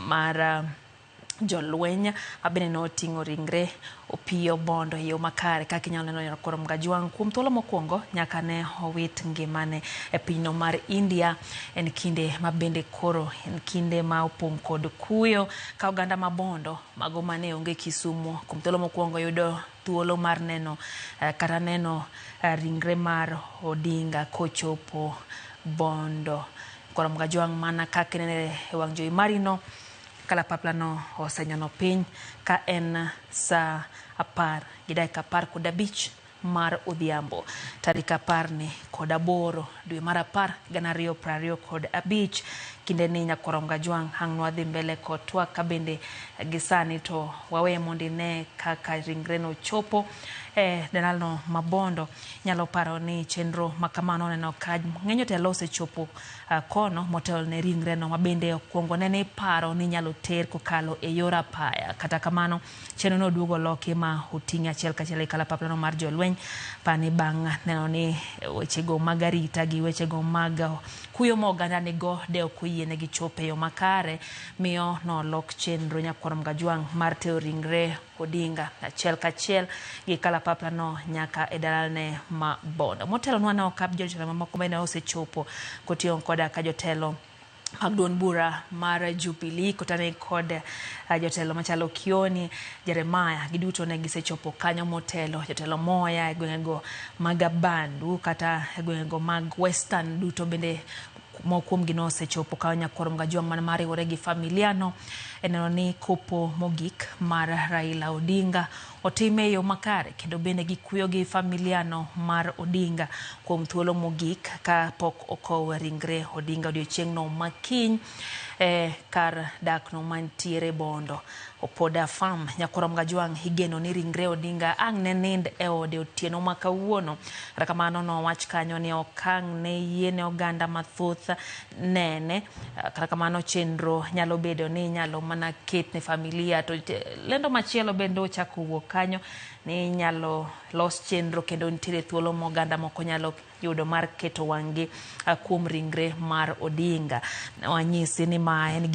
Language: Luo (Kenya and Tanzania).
mar jolweny abene noting'o ringre Opiyo Bondo e yo makare kaka inyalo neno Nyakwar Gajwang' kuom thuolo mokwongo nyaka ne owit ngimane e pinyno mar India. En kinde mabende koro en kinde ma opong' kod kuyo ka oganda mabondo mago mane onge Kisumu kuom thuolo mokwongo yudo thuolo mar neno kata neno ringre mar Odinga kochopo Bondo. Nyakwar Gajwang' mana kaka nene e wang' jowi marino kalapapla no osenyono piny ka en sa 10:15 mar odhiambo tarik 18 dwe mar 10 2025 kinde ni Nyakwar Gajwang' hang' nwadhi mbele kod twak ka bende gisani to wawe mondi ne kaka ringre no chopo denalno mabondo. Nyalo paro ni chenro makamano neno ka ng'enyo telo osechopo kono motel ne ringre no mabende okwongo nene paro ni nyalo ter kokalo e yor apaya. Kata kamano chenro no duogo loki ma oting'e achiel kachiel e kalapapla no mar jolweny pani bang' neno ni wechego mag arita gi wechego mag kuyo mo oganda nigo de ok oyienegi chopo e yo makare miyo nolok chenro Nyakwar Gajwang' mar tero ringre Odinga achiel kachiel gi kalapapla no nyaka e dalane ma Bondo. Motelo nwa kap jotelo mamoko bende osechopo kotiyo koda ka jotelo mag duond bura mar Jubilee kotane kod jotelo machalo Kioni, Jeremiah, giduto ne gisechopo kanyo motelo jotelo moya e gwengego mag Bandu kata e gwengego mag Western duto bende mokuom gino osechopo ka Nyakwar Gajwang' man mariwore gi familia no eneno ni kopo mogik mar Raila Odinga otime yo makare kendo bende gikuyo gi familia no mar Odinga kuom thuolo mogik ka pok okow ringre Odinga odiochieng' no makiny kar dak no mantiere Bondo Opoda Farm. Nyakwar Gajwang' higeno ni ringre Odinga ang' ne nind e ode otieno ma kawuono. Kata kamano no wach kanyo ni okang' ne yiene oganda mathoth nene. Kata kamano chenro nyalo bedo ni nyalo mana ket ne familia to lendo machielo bende ochako wuok kanyo ni nyalo los chenro kendo nitiere thuolo moganda moko nyalo yudo mar keto wang'gi kuom ringre mar Odinga. Wanyisi ni ma en